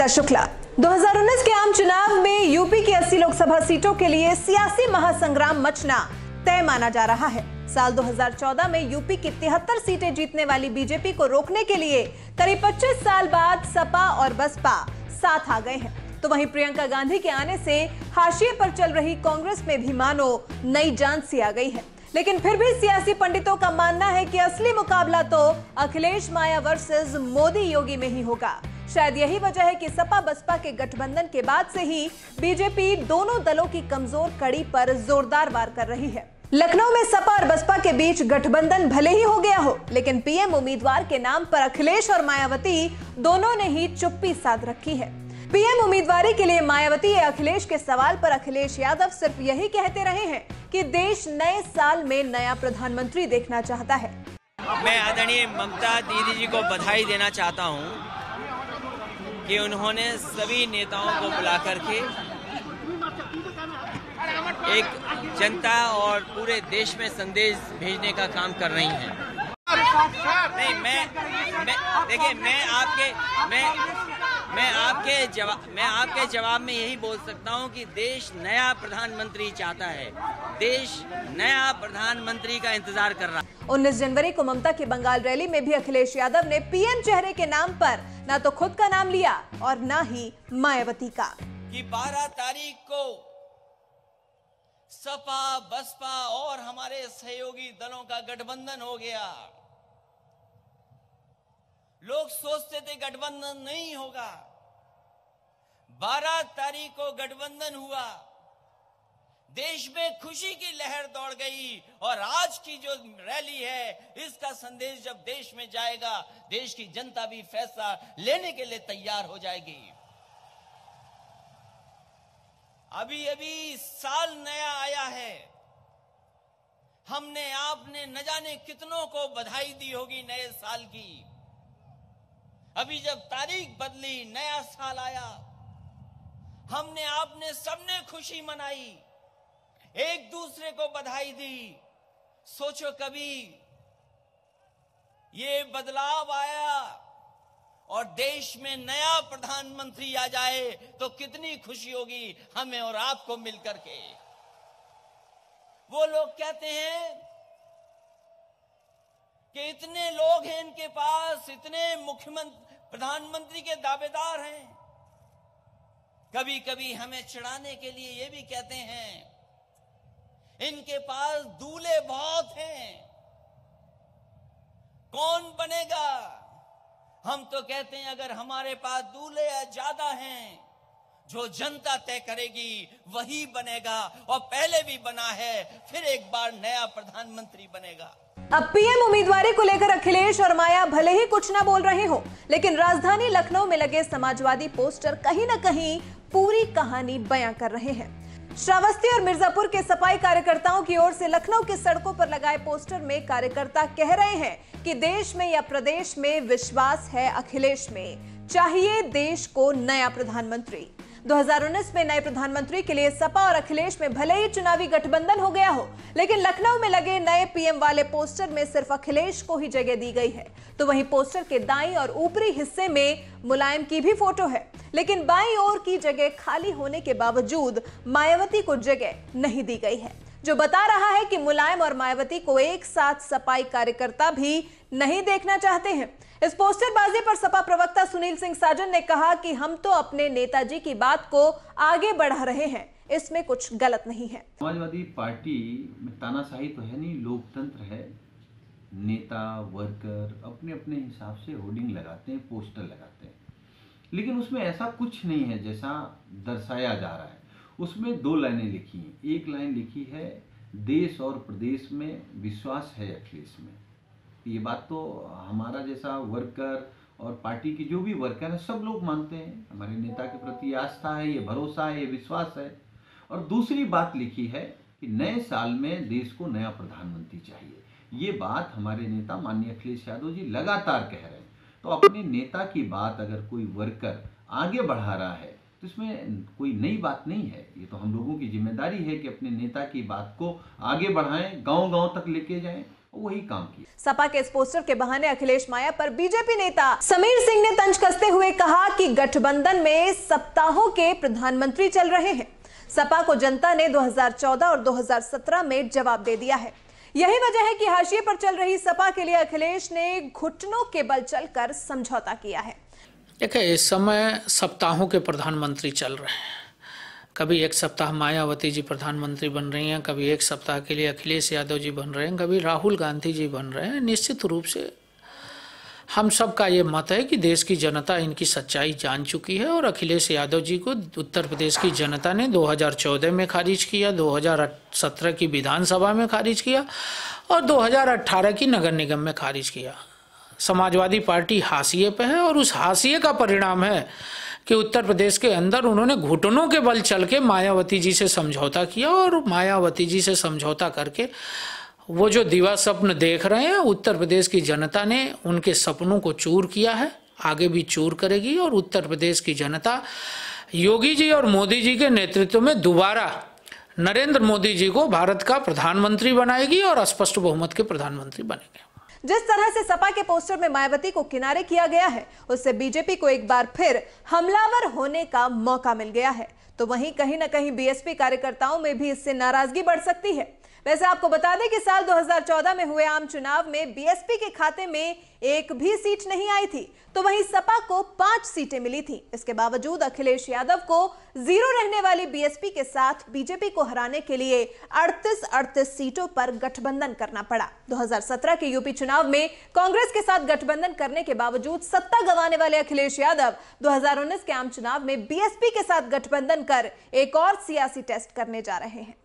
प्रियंका शुक्ला। 2019 के आम चुनाव में यूपी की 80 लोकसभा सीटों के लिए सियासी महासंग्राम मचना तय माना जा रहा है। साल 2014 में यूपी की 73 सीटें जीतने वाली बीजेपी को रोकने के लिए करीब 25 साल बाद सपा और बसपा साथ आ गए हैं। तो वहीं प्रियंका गांधी के आने से हाशिए पर चल रही कांग्रेस में भी मानो नई जान सी आ गई है। लेकिन फिर भी सियासी पंडितों का मानना है कि असली मुकाबला तो अखिलेश माया वर्सेस मोदी योगी में ही होगा। शायद यही वजह है कि सपा बसपा के गठबंधन के बाद से ही बीजेपी दोनों दलों की कमजोर कड़ी पर जोरदार वार कर रही है। लखनऊ में सपा और बसपा के बीच गठबंधन भले ही हो गया हो, लेकिन पीएम उम्मीदवार के नाम पर अखिलेश और मायावती दोनों ने ही चुप्पी साध रखी है। पीएम उम्मीदवारी के लिए मायावती या अखिलेश के सवाल पर अखिलेश यादव सिर्फ यही कहते रहे हैं कि देश नए साल में नया प्रधानमंत्री देखना चाहता है। मैं आदरणीय ममता दीदी जी को बधाई देना चाहता हूं कि उन्होंने सभी नेताओं को बुला करके एक जनता और पूरे देश में संदेश भेजने का काम कर रही हैं। नहीं, देखिए, मैं आपके जवाब में यही बोल सकता हूं कि देश नया प्रधानमंत्री चाहता है। देश नया प्रधानमंत्री का इंतजार कर रहा है। 19 जनवरी को ममता की बंगाल रैली में भी अखिलेश यादव ने पीएम चेहरे के नाम पर ना तो खुद का नाम लिया और ना ही मायावती का। कि 12 तारीख को सपा बसपा और हमारे सहयोगी दलों का गठबंधन हो गया। लोग सोचते थे गठबंधन नहीं होगा। 12 तारीख को गठबंधन हुआ। देश में खुशी की लहर दौड़ गई और आज की जो रैली है इसका संदेश जब देश में जाएगा, देश की जनता भी फैसला लेने के लिए तैयार हो जाएगी। अभी साल नया आया है। हमने आपने न जाने कितनों को बधाई दी होगी नए साल की। अभी जब तारीख बदली, नया साल आया, हमने आपने सबने खुशी मनाई, एक दूसरे को बधाई दी। सोचो कभी ये बदलाव आया और देश में नया प्रधानमंत्री आ जाए तो कितनी खुशी होगी हमें और आपको मिलकर के। वो लोग कहते हैं कि इतने लोग हैं इनके पास, इतने मुख्यमंत्री प्रधानमंत्री के दावेदार हैं। कभी कभी हमें चिढ़ाने के लिए ये भी कहते हैं इनके पास दूल्हे बहुत हैं, कौन बनेगा। हम तो कहते हैं अगर हमारे पास दूल्हे ज्यादा हैं, जो जनता तय करेगी वही बनेगा और पहले भी बना है, फिर एक बार नया प्रधानमंत्री बनेगा। अब पीएम उम्मीदवारी को लेकर अखिलेश और माया भले ही कुछ ना बोल रहे हो, लेकिन राजधानी लखनऊ में लगे समाजवादी पोस्टर कहीं ना कहीं पूरी कहानी बयां कर रहे हैं। श्रावस्ती और मिर्जापुर के सफाई कार्यकर्ताओं की ओर से लखनऊ के सड़कों पर लगाए पोस्टर में कार्यकर्ता कह रहे हैं कि देश में या प्रदेश में विश्वास है अखिलेश में, चाहिए देश को नया प्रधानमंत्री। 2019 में नए प्रधानमंत्री के लिए सपा और अखिलेश में भले ही चुनावी गठबंधन हो गया हो, लेकिन लखनऊ में लगे नए पीएम वाले पोस्टर में सिर्फ अखिलेश को ही जगह दी गई है। तो वहीं पोस्टर के दाईं और ऊपरी हिस्से में मुलायम की भी फोटो है, लेकिन बाईं ओर की जगह खाली होने के बावजूद मायावती को जगह नहीं दी गई है, जो बता रहा है कि मुलायम और मायावती को एक साथ सपाई कार्यकर्ता भी नहीं देखना चाहते हैं। इस पोस्टरबाजी पर सपा प्रवक्ता सुनील सिंह साजन ने कहा कि हम तो अपने नेताजी की बात को आगे बढ़ा रहे हैं, इसमें कुछ गलत नहीं है। समाजवादी पार्टी में तानाशाही तो है नहीं, लोकतंत्र है। नेता वर्कर अपने अपने हिसाब से होर्डिंग लगाते हैं, पोस्टर लगाते हैं, लेकिन उसमें ऐसा कुछ नहीं है जैसा दर्शाया जा रहा है। उसमें 2 लाइनें लिखी हैं। एक लाइन लिखी है देश और प्रदेश में विश्वास है अखिलेश में। ये बात तो हमारा जैसा वर्कर और पार्टी के जो भी वर्कर है सब लोग मानते हैं। हमारे नेता के प्रति आस्था है, ये भरोसा है, ये विश्वास है। और दूसरी बात लिखी है कि नए साल में देश को नया प्रधानमंत्री चाहिए। ये बात हमारे नेता माननीय अखिलेश यादव जी लगातार कह रहे हैं। तो अपने नेता की बात अगर कोई वर्कर आगे बढ़ा रहा है तो इसमें कोई नई बात नहीं है। ये तो हम लोगों की जिम्मेदारी है कि अपने नेता की बात को आगे बढ़ाएं, गांव-गांव तक लेके जाएं वही काम किया। सपा के इस पोस्टर के बहाने अखिलेश माया पर बीजेपी नेता समीर सिंह ने तंज कसते हुए कहा कि गठबंधन में सप्ताहों के प्रधानमंत्री चल रहे हैं। सपा को जनता ने 2014 और 2017 में जवाब दे दिया है। यही वजह है कि हाशिए पर चल रही सपा के लिए अखिलेश ने घुटनों के बल चलकर समझौता किया है। देखिए, इस समय सप्ताहों के प्रधानमंत्री चल रहे हैं। कभी एक सप्ताह मायावती जी प्रधानमंत्री बन रही हैं, कभी एक सप्ताह के लिए अखिलेश यादव जी बन रहे हैं, कभी राहुल गांधी जी बन रहे हैं। निश्चित रूप से हम सब का ये मत है कि देश की जनता इनकी सच्चाई जान चुकी है और अखिलेश यादव जी को उत्तर प्रदेश की जनता ने 2014 में खारिज किया, 2017 की विधानसभा में खारिज किया और 2018 की नगर निगम में खारिज किया। समाजवादी पार्टी हाशिए पे है और उस हाशिए का परिणाम है कि उत्तर प्रदेश के अंदर उन्होंने घुटनों के बल चल के मायावती जी से समझौता किया और मायावती जी से समझौता करके वो जो दिवा स्वप्न देख रहे हैं, उत्तर प्रदेश की जनता ने उनके सपनों को चूर किया है, आगे भी चूर करेगी और उत्तर प्रदेश की जनता योगी जी और मोदी जी के नेतृत्व में दोबारा नरेंद्र मोदी जी को भारत का प्रधानमंत्री बनाएगी और स्पष्ट बहुमत के प्रधानमंत्री बनेंगे। जिस तरह से सपा के पोस्टर में मायावती को किनारे किया गया है, उससे बीजेपी को एक बार फिर हमलावर होने का मौका मिल गया है। तो वहीं कहीं ना कहीं बीएसपी कार्यकर्ताओं में भी इससे नाराजगी बढ़ सकती है। वैसे आपको बता दें कि साल 2014 में हुए आम चुनाव में बीएसपी के खाते में एक भी सीट नहीं आई थी, तो वहीं सपा को 5 सीटें मिली थी। इसके बावजूद अखिलेश यादव को 0 रहने वाली बीएसपी के साथ बीजेपी को हराने के लिए 38 सीटों पर गठबंधन करना पड़ा। 2017 के यूपी चुनाव में कांग्रेस के साथ गठबंधन करने के बावजूद सत्ता गंवाने वाले अखिलेश यादव 2019 के आम चुनाव में बीएसपी के साथ गठबंधन कर एक और सियासी टेस्ट करने जा रहे हैं।